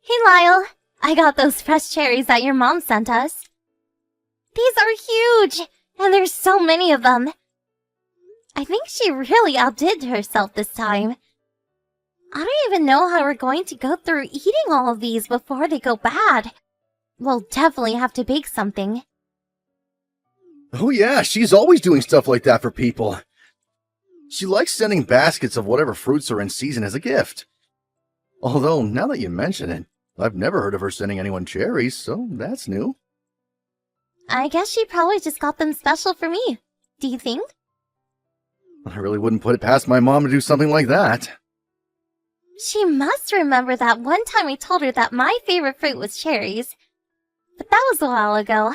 Hey Lyle, I got those fresh cherries that your mom sent us. These are huge, and there's so many of them. I think she really outdid herself this time. I don't even know how we're going to go through eating all of these before they go bad. We'll definitely have to bake something. Oh yeah, she's always doing stuff like that for people. She likes sending baskets of whatever fruits are in season as a gift. Although, now that you mention it, I've never heard of her sending anyone cherries, so that's new. I guess she probably just got them special for me. Do you think? I really wouldn't put it past my mom to do something like that. She must remember that one time I told her that my favorite fruit was cherries. But that was a while ago.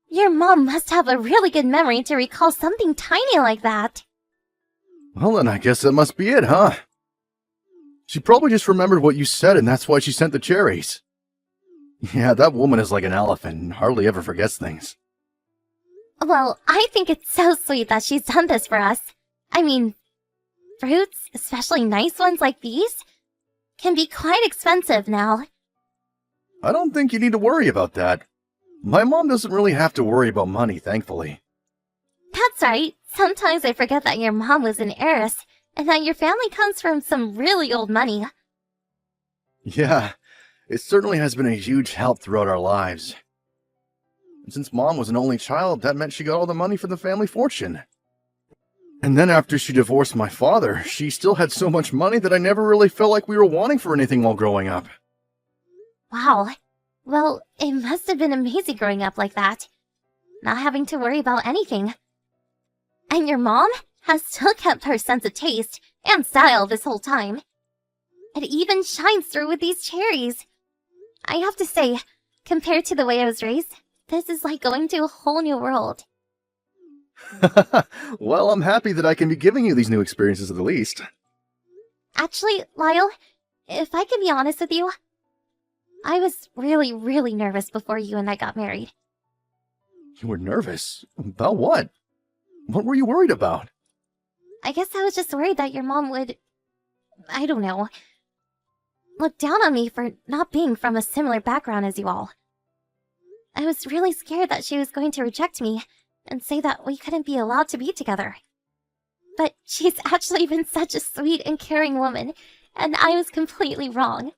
Your mom must have a really good memory to recall something tiny like that. Well then, I guess that must be it, huh? She probably just remembered what you said and that's why she sent the cherries. Yeah, that woman is like an elephant and hardly ever forgets things. Well, I think it's so sweet that she's done this for us. I mean, fruits, especially nice ones like these, can be quite expensive now. I don't think you need to worry about that. My mom doesn't really have to worry about money, thankfully. That's right. Sometimes I forget that your mom was an heiress, and that your family comes from some really old money. Yeah, it certainly has been a huge help throughout our lives. And since Mom was an only child, that meant she got all the money for the family fortune. And then after she divorced my father, she still had so much money that I never really felt like we were wanting for anything while growing up. Wow. Well, it must have been amazing growing up like that. Not having to worry about anything. And your mom has still kept her sense of taste and style this whole time. It even shines through with these cherries. I have to say, compared to the way I was raised, this is like going to a whole new world. Well, I'm happy that I can be giving you these new experiences at the least. Actually, Lyle, if I can be honest with you, I was really nervous before you and I got married. You were nervous? About what? What were you worried about? I guess I was just worried that your mom would, I don't know, look down on me for not being from a similar background as you all. I was really scared that she was going to reject me and say that we couldn't be allowed to be together. But she's actually been such a sweet and caring woman, and I was completely wrong.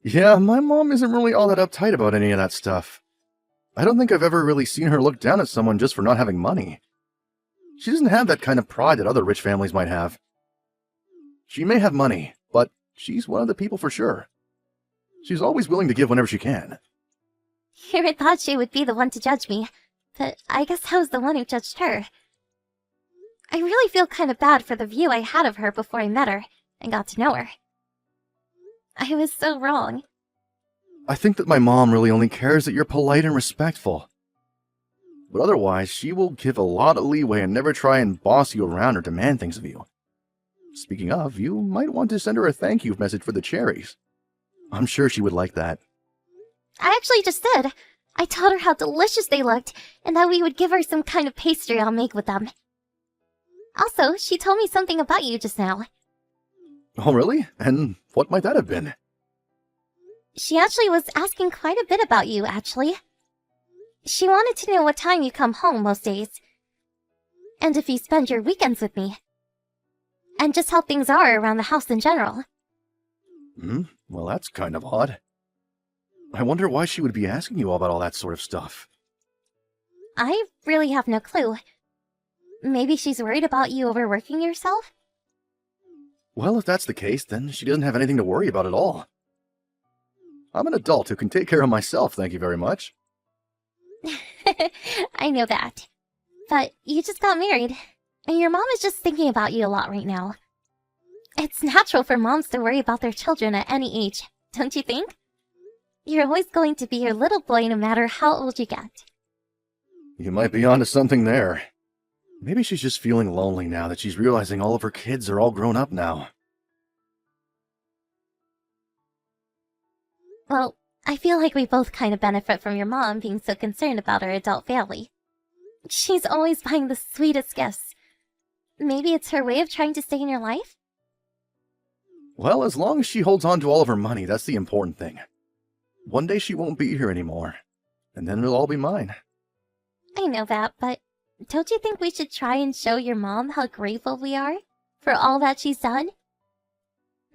Yeah, my mom isn't really all that uptight about any of that stuff. I don't think I've ever really seen her look down at someone just for not having money. She doesn't have that kind of pride that other rich families might have. She may have money, but she's one of the people for sure. She's always willing to give whenever she can. You would thought she would be the one to judge me, but I guess I was the one who judged her. I really feel kind of bad for the view I had of her before I met her and got to know her. I was so wrong. I think that my mom really only cares that you're polite and respectful. But otherwise, she will give a lot of leeway and never try and boss you around or demand things of you. Speaking of, you might want to send her a thank you message for the cherries. I'm sure she would like that. I actually just did. I told her how delicious they looked and that we would give her some kind of pastry I'll make with them. Also, she told me something about you just now. Oh, really? And what might that have been? She actually was asking quite a bit about you, actually. She wanted to know what time you come home most days. And if you spend your weekends with me. And just how things are around the house in general. Well, that's kind of odd. I wonder why she would be asking you about all that sort of stuff. I really have no clue. Maybe she's worried about you overworking yourself? Well, if that's the case, then she doesn't have anything to worry about at all. I'm an adult who can take care of myself, thank you very much. I know that. But you just got married, and your mom is just thinking about you a lot right now. It's natural for moms to worry about their children at any age, don't you think? You're always going to be your little boy no matter how old you get. You might be onto something there. Maybe she's just feeling lonely now that she's realizing all of her kids are all grown up now. Well, I feel like we both kind of benefit from your mom being so concerned about our adult family. She's always buying the sweetest gifts. Maybe it's her way of trying to stay in your life? Well, as long as she holds on to all of her money, that's the important thing. One day she won't be here anymore, and then it'll all be mine. I know that, but don't you think we should try and show your mom how grateful we are for all that she's done?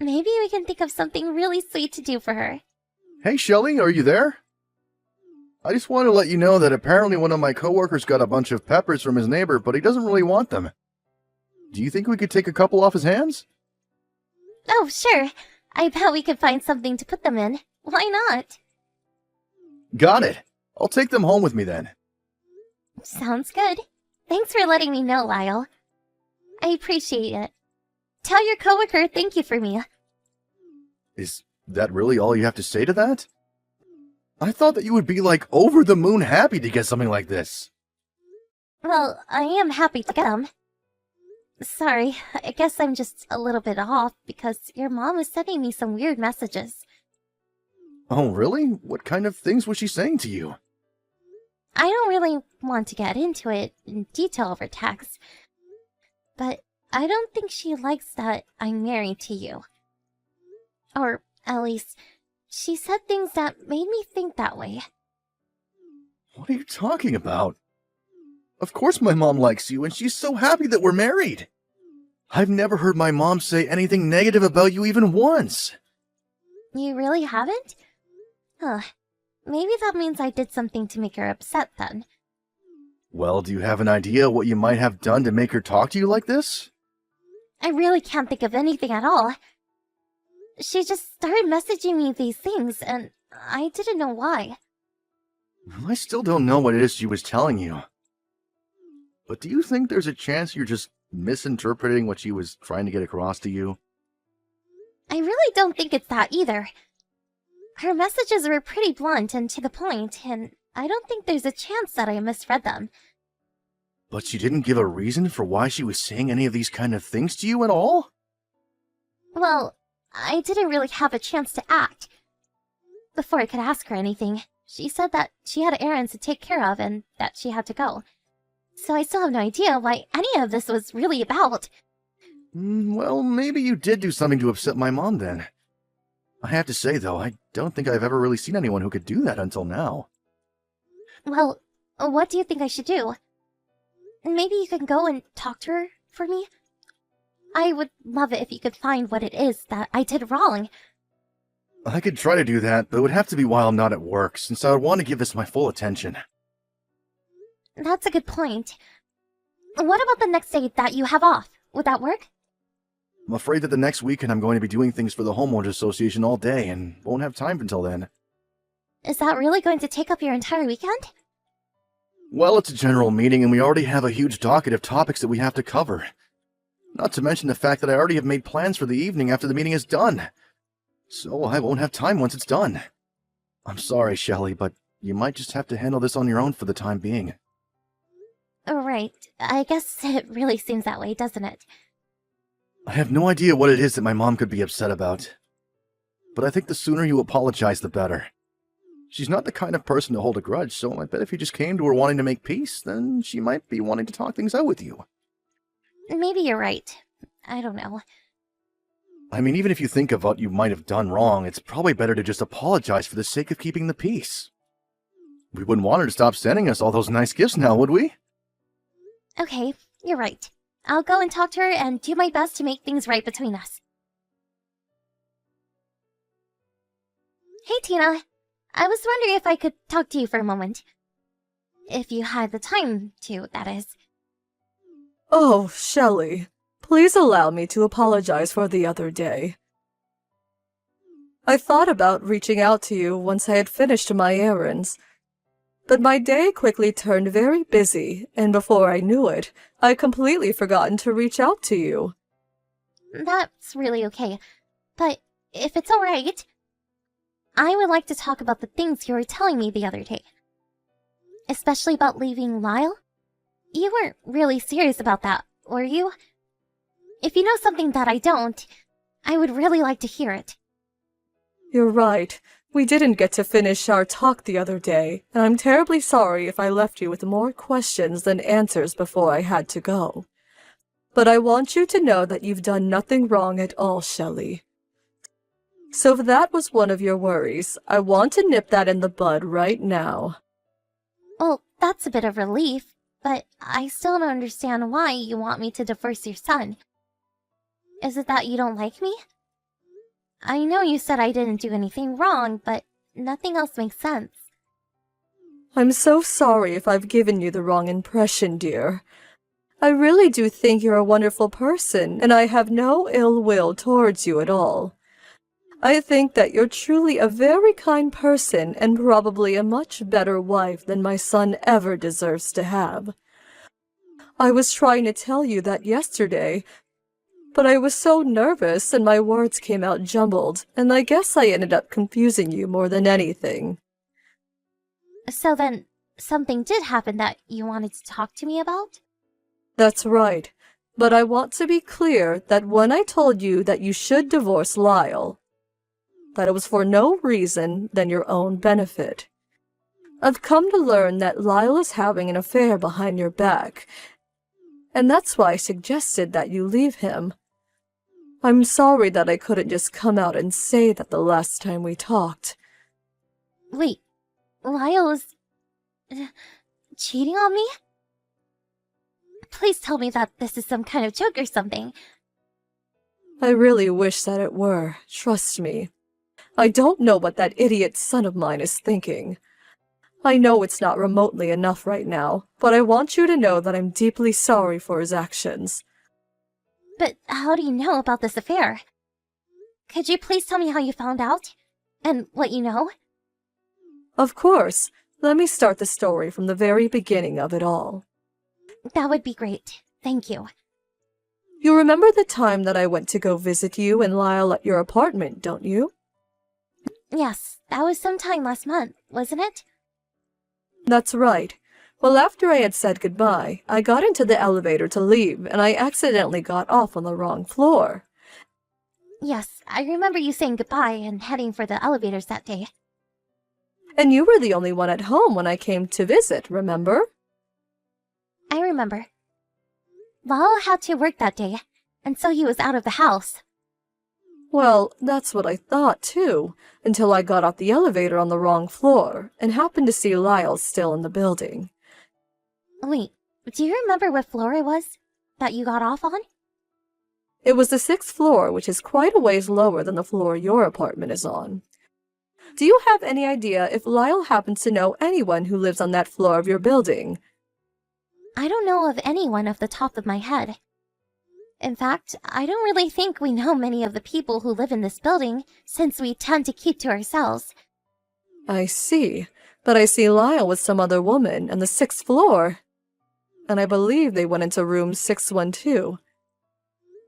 Maybe we can think of something really sweet to do for her. Hey, Shelly, are you there? I just wanted to let you know that apparently one of my coworkers got a bunch of peppers from his neighbor, but he doesn't really want them. Do you think we could take a couple off his hands? Oh, sure. I bet we could find something to put them in. Why not? Got it. I'll take them home with me then. Sounds good. Thanks for letting me know, Lyle. I appreciate it. Tell your coworker thank you for me. Is that really all you have to say to that? I thought that you would be like over the moon happy to get something like this. Well, I am happy to get them. Sorry, I guess I'm just a little bit off because your mom was sending me some weird messages. Oh, really? What kind of things was she saying to you? I don't really want to get into it in detail over text, but I don't think she likes that I'm married to you. Or, at least, she said things that made me think that way. What are you talking about? Of course my mom likes you, and she's so happy that we're married. I've never heard my mom say anything negative about you even once. You really haven't? Huh. Maybe that means I did something to make her upset then. Well, do you have an idea what you might have done to make her talk to you like this? I really can't think of anything at all. She just started messaging me these things, and I didn't know why. Well, I still don't know what it is she was telling you. But do you think there's a chance you're just misinterpreting what she was trying to get across to you? I really don't think it's that either. Her messages were pretty blunt and to the point, and I don't think there's a chance that I misread them. But she didn't give a reason for why she was saying any of these kind of things to you at all? Well, I didn't really have a chance to act. Before I could ask her anything, she said that she had errands to take care of and that she had to go. So I still have no idea why any of this was really about. Well, maybe you did do something to upset my mom then. I have to say, though, I don't think I've ever really seen anyone who could do that until now. Well, what do you think I should do? Maybe you can go and talk to her for me? I would love it if you could find what it is that I did wrong. I could try to do that, but it would have to be while I'm not at work, since I would want to give this my full attention. That's a good point. What about the next day that you have off? Would that work? I'm afraid that the next weekend I'm going to be doing things for the Homeowners Association all day and won't have time until then. Is that really going to take up your entire weekend? Well, it's a general meeting and we already have a huge docket of topics that we have to cover. Not to mention the fact that I already have made plans for the evening after the meeting is done. So I won't have time once it's done. I'm sorry, Shelly, but you might just have to handle this on your own for the time being. Right. I guess it really seems that way, doesn't it? I have no idea what it is that my mom could be upset about. But I think the sooner you apologize, the better. She's not the kind of person to hold a grudge, so I bet if you just came to her wanting to make peace, then she might be wanting to talk things out with you. Maybe you're right. I don't know. I mean, even if you think of what you might have done wrong, it's probably better to just apologize for the sake of keeping the peace. We wouldn't want her to stop sending us all those nice gifts now, would we? Okay, you're right. I'll go and talk to her and do my best to make things right between us. Hey, Tina. I was wondering if I could talk to you for a moment. If you had the time to, that is. Oh, Shelly, please allow me to apologize for the other day. I thought about reaching out to you once I had finished my errands, but my day quickly turned very busy, and before I knew it, I'd completely forgotten to reach out to you. That's really okay, but if it's alright, I would like to talk about the things you were telling me the other day. Especially about leaving Lyle. You weren't really serious about that, were you? If you know something that I don't, I would really like to hear it. You're right. We didn't get to finish our talk the other day, and I'm terribly sorry if I left you with more questions than answers before I had to go. But I want you to know that you've done nothing wrong at all, Shelly. So if that was one of your worries, I want to nip that in the bud right now. Well, that's a bit of relief, but I still don't understand why you want me to divorce your son. Is it that you don't like me? I know you said I didn't do anything wrong, but nothing else makes sense. I'm so sorry if I've given you the wrong impression, dear. I really do think you're a wonderful person, and I have no ill will towards you at all. I think that you're truly a very kind person and probably a much better wife than my son ever deserves to have. I was trying to tell you that yesterday, but I was so nervous and my words came out jumbled, and I guess I ended up confusing you more than anything. So then, something did happen that you wanted to talk to me about? That's right, but I want to be clear that when I told you that you should divorce Lyle, that it was for no reason than your own benefit. I've come to learn that Lyle is having an affair behind your back, and that's why I suggested that you leave him. I'm sorry that I couldn't just come out and say that the last time we talked. Wait, Lyle is cheating on me? Please tell me that this is some kind of joke or something. I really wish that it were, trust me. I don't know what that idiot son of mine is thinking. I know it's not remotely enough right now, but I want you to know that I'm deeply sorry for his actions. But how do you know about this affair? Could you please tell me how you found out? And what you know? Of course. Let me start the story from the very beginning of it all. That would be great. Thank you. You remember the time that I went to go visit you and Lyle at your apartment, don't you? Yes, that was sometime last month, wasn't it? That's right. Well, after I had said goodbye, I got into the elevator to leave, and I accidentally got off on the wrong floor. Yes, I remember you saying goodbye and heading for the elevators that day. And you were the only one at home when I came to visit, remember? I remember. Lyle had to work that day, and so he was out of the house. Well, that's what I thought, too, until I got off the elevator on the wrong floor, and happened to see Lyle still in the building. Wait, do you remember what floor it was that you got off on? It was the 6th floor, which is quite a ways lower than the floor your apartment is on. Do you have any idea if Lyle happens to know anyone who lives on that floor of your building? I don't know of anyone off the top of my head. In fact, I don't really think we know many of the people who live in this building, since we tend to keep to ourselves. I see, but I see Lyle with some other woman on the 6th floor. And I believe they went into room 612.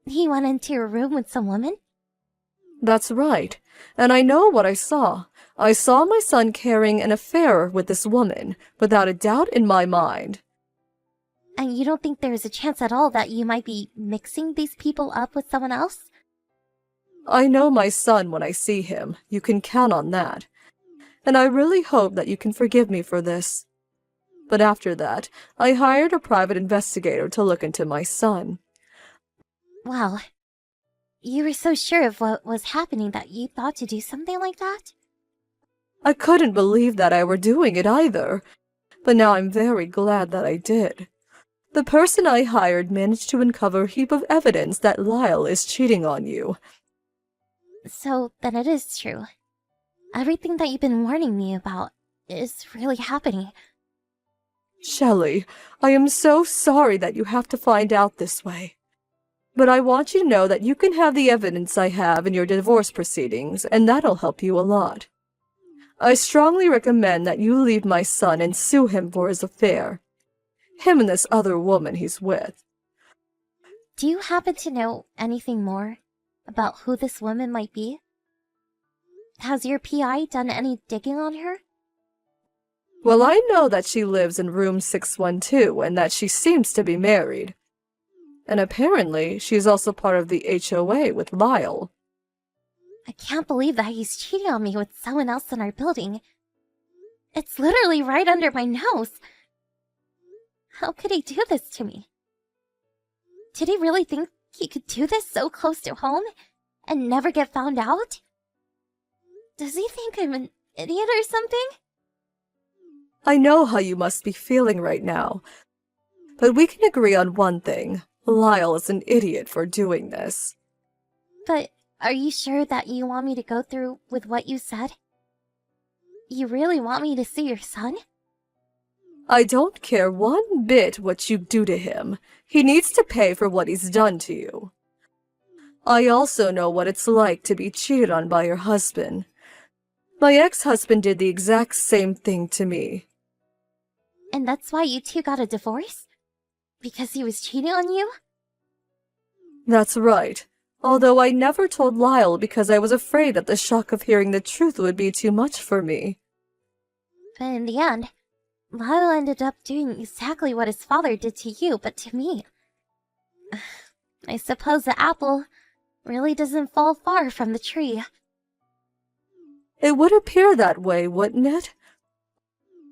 He went into your room with some woman? That's right, and I know what I saw. I saw my son carrying an affair with this woman, without a doubt in my mind. And you don't think there's a chance at all that you might be mixing these people up with someone else? I know my son when I see him. You can count on that. And I really hope that you can forgive me for this. But after that, I hired a private investigator to look into my son. Wow. You were so sure of what was happening that you thought to do something like that? I couldn't believe that I were doing it either. But now I'm very glad that I did. The person I hired managed to uncover a heap of evidence that Lyle is cheating on you. So then it is true. Everything that you've been warning me about is really happening. Shelley, I am so sorry that you have to find out this way. But I want you to know that you can have the evidence I have in your divorce proceedings, and that'll help you a lot. I strongly recommend that you leave my son and sue him for his affair. Him and this other woman he's with. Do you happen to know anything more about who this woman might be? Has your PI done any digging on her? Well, I know that she lives in room 612 and that she seems to be married. And apparently, she's also part of the HOA with Lyle. I can't believe that he's cheating on me with someone else in our building. It's literally right under my nose. How could he do this to me? Did he really think he could do this so close to home and never get found out? Does he think I'm an idiot or something? I know how you must be feeling right now. But we can agree on one thing. Lyle is an idiot for doing this. But are you sure that you want me to go through with what you said? You really want me to see your son? I don't care one bit what you do to him. He needs to pay for what he's done to you. I also know what it's like to be cheated on by your husband. My ex-husband did the exact same thing to me. And that's why you two got a divorce? Because he was cheating on you? That's right. Although I never told Lyle because I was afraid that the shock of hearing the truth would be too much for me. But in the end, Lyle ended up doing exactly what his father did to you, but to me. I suppose the apple really doesn't fall far from the tree. It would appear that way, wouldn't it?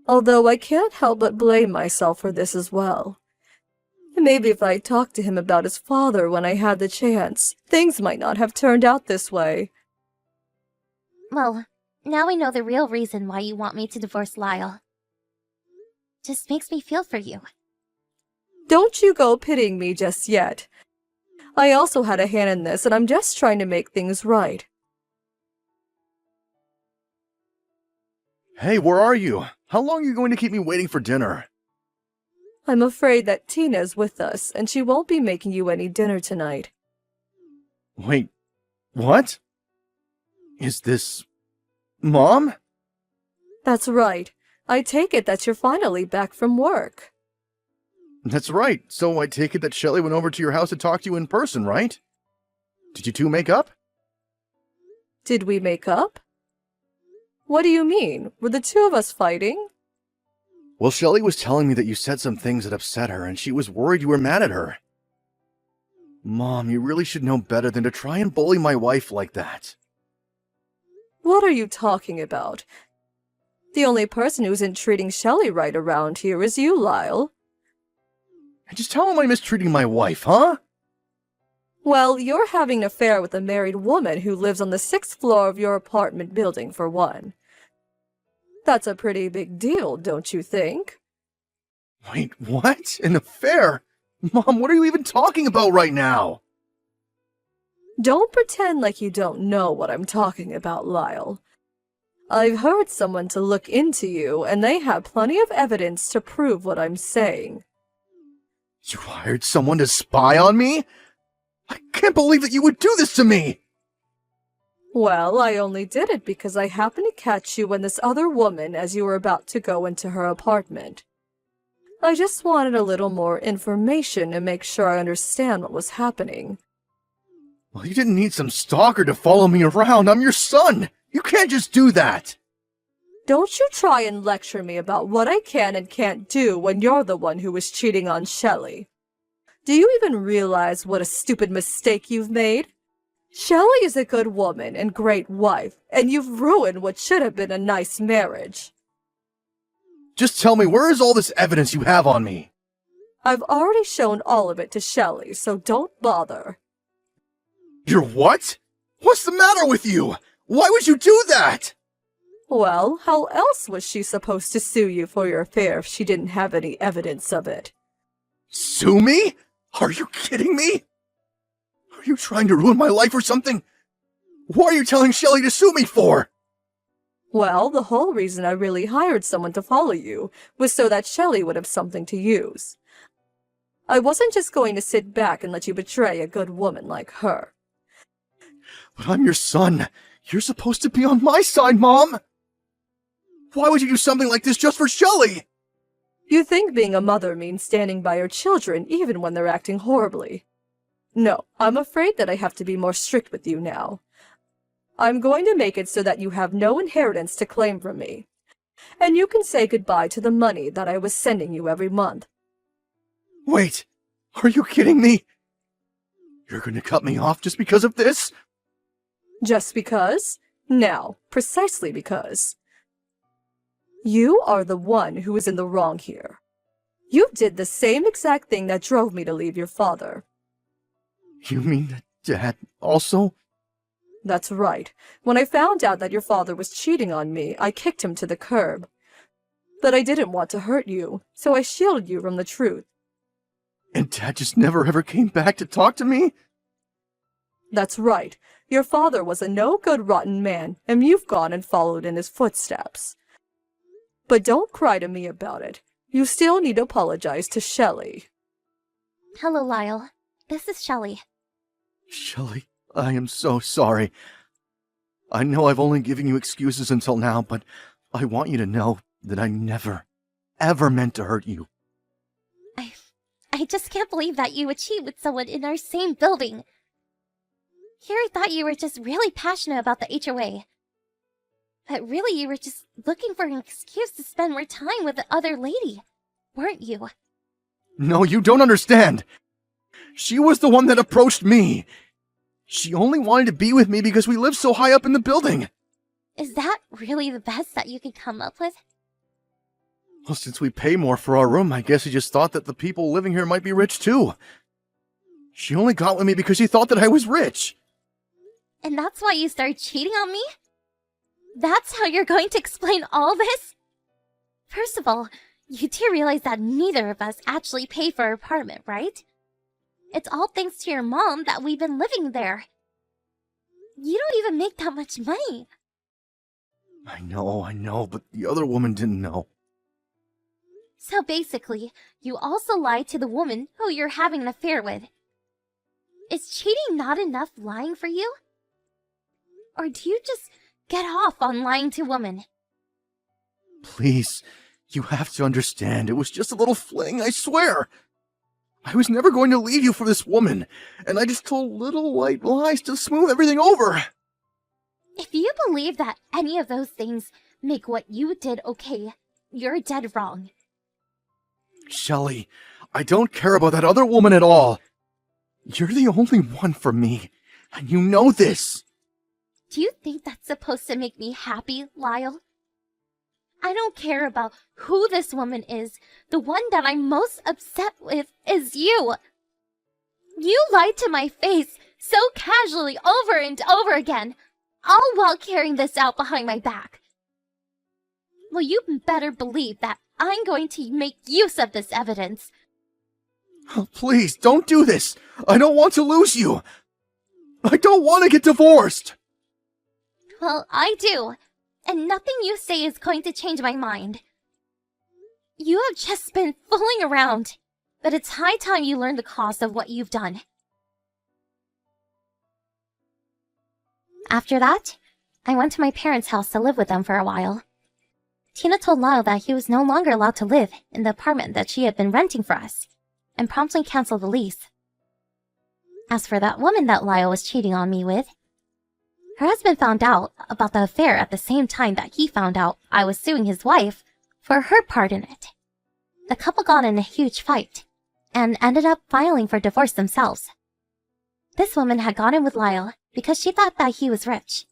Although I can't help but blame myself for this as well. Maybe if I talked to him about his father when I had the chance, things might not have turned out this way. Well, now I know the real reason why you want me to divorce Lyle. Just makes me feel for you. Don't you go pitying me just yet. I also had a hand in this, and I'm just trying to make things right. Hey, where are you? How long are you going to keep me waiting for dinner? I'm afraid that Tina's with us, and she won't be making you any dinner tonight. Wait, what? Is this... Mom? That's right. I take it that you're finally back from work. That's right. So I take it that Shelley went over to your house to talk to you in person, right? Did you two make up? Did we make up? What do you mean? Were the two of us fighting? Well, Shelley was telling me that you said some things that upset her, and she was worried you were mad at her. Mom, you really should know better than to try and bully my wife like that. What are you talking about? The only person who isn't treating Shelley right around here is you, Lyle. And just how am I mistreating my wife, huh? Well, you're having an affair with a married woman who lives on the 6th floor of your apartment building, for one. That's a pretty big deal, don't you think? Wait, what? An affair? Mom, what are you even talking about right now? Don't pretend like you don't know what I'm talking about, Lyle. I've heard someone to look into you, and they have plenty of evidence to prove what I'm saying. You hired someone to spy on me? I can't believe that you would do this to me! Well, I only did it because I happened to catch you and this other woman as you were about to go into her apartment. I just wanted a little more information to make sure I understand what was happening. Well, you didn't need some stalker to follow me around. I'm your son! You can't just do that! Don't you try and lecture me about what I can and can't do when you're the one who was cheating on Shelley. Do you even realize what a stupid mistake you've made? Shelley is a good woman and great wife, and you've ruined what should have been a nice marriage. Just tell me, where is all this evidence you have on me? I've already shown all of it to Shelley, so don't bother. You're what? What's the matter with you? Why would you do that? Well, how else was she supposed to sue you for your affair if she didn't have any evidence of it? Sue me? Are you kidding me? Are you trying to ruin my life or something? What are you telling Shelley to sue me for? Well, the whole reason I really hired someone to follow you was so that Shelley would have something to use. I wasn't just going to sit back and let you betray a good woman like her. But I'm your son. You're supposed to be on my side, Mom. Why would you do something like this just for Shelley? You think being a mother means standing by your children even when they're acting horribly. No, I'm afraid that I have to be more strict with you now. I'm going to make it so that you have no inheritance to claim from me. And you can say goodbye to the money that I was sending you every month. Wait, are you kidding me? You're going to cut me off just because of this? Just because? No, precisely because. You are the one who is in the wrong here. You did the same exact thing that drove me to leave your father. You mean that Dad also? That's right. When I found out that your father was cheating on me, I kicked him to the curb. But I didn't want to hurt you, so I shielded you from the truth. And Dad just never ever came back to talk to me? That's right. Your father was a no-good rotten man, and you've gone and followed in his footsteps. But don't cry to me about it. You still need to apologize to Shelley. Hello, Lyle. This is Shelley. Shelley, I am so sorry. I know I've only given you excuses until now, but I want you to know that I never, ever meant to hurt you. I just can't believe that you would cheat with someone in our same building. Here I thought you were just really passionate about the HOA. But really you were just looking for an excuse to spend more time with the other lady, weren't you? No, you don't understand. She was the one that approached me. She only wanted to be with me because we live so high up in the building. Is that really the best that you could come up with? Well, since we pay more for our room, I guess she just thought that the people living here might be rich too. She only got with me because she thought that I was rich. And that's why you started cheating on me? That's how you're going to explain all this? First of all, you do realize that neither of us actually paid for our apartment, right? It's all thanks to your mom that we've been living there. You don't even make that much money. I know, but the other woman didn't know. So basically, you also lied to the woman who you're having an affair with. Is cheating not enough lying for you? Or do you just get off on lying to women? Please, you have to understand, it was just a little fling, I swear. I was never going to leave you for this woman, and I just told little white lies to smooth everything over. If you believe that any of those things make what you did okay, you're dead wrong. Shelley, I don't care about that other woman at all. You're the only one for me, and you know this. Do you think that's supposed to make me happy, Lyle? I don't care about who this woman is. The one that I'm most upset with is you. You lied to my face so casually over and over again, all while carrying this out behind my back. Well, you better believe that I'm going to make use of this evidence. Oh, please, don't do this. I don't want to lose you. I don't want to get divorced. Well, I do. And nothing you say is going to change my mind. You have just been fooling around. But it's high time you learn the cost of what you've done. After that, I went to my parents' house to live with them for a while. Tina told Lyle that he was no longer allowed to live in the apartment that she had been renting for us, and promptly canceled the lease. As for that woman that Lyle was cheating on me with, her husband found out about the affair at the same time that he found out I was suing his wife for her part in it. The couple got in a huge fight, and ended up filing for divorce themselves. This woman had gone in with Lyle because she thought that he was rich.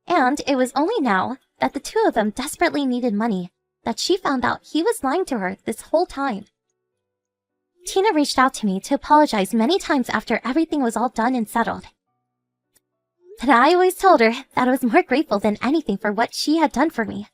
And it was only now that the two of them desperately needed money that she found out he was lying to her this whole time. Tina reached out to me to apologize many times after everything was all done and settled. But I always told her that I was more grateful than anything for what she had done for me.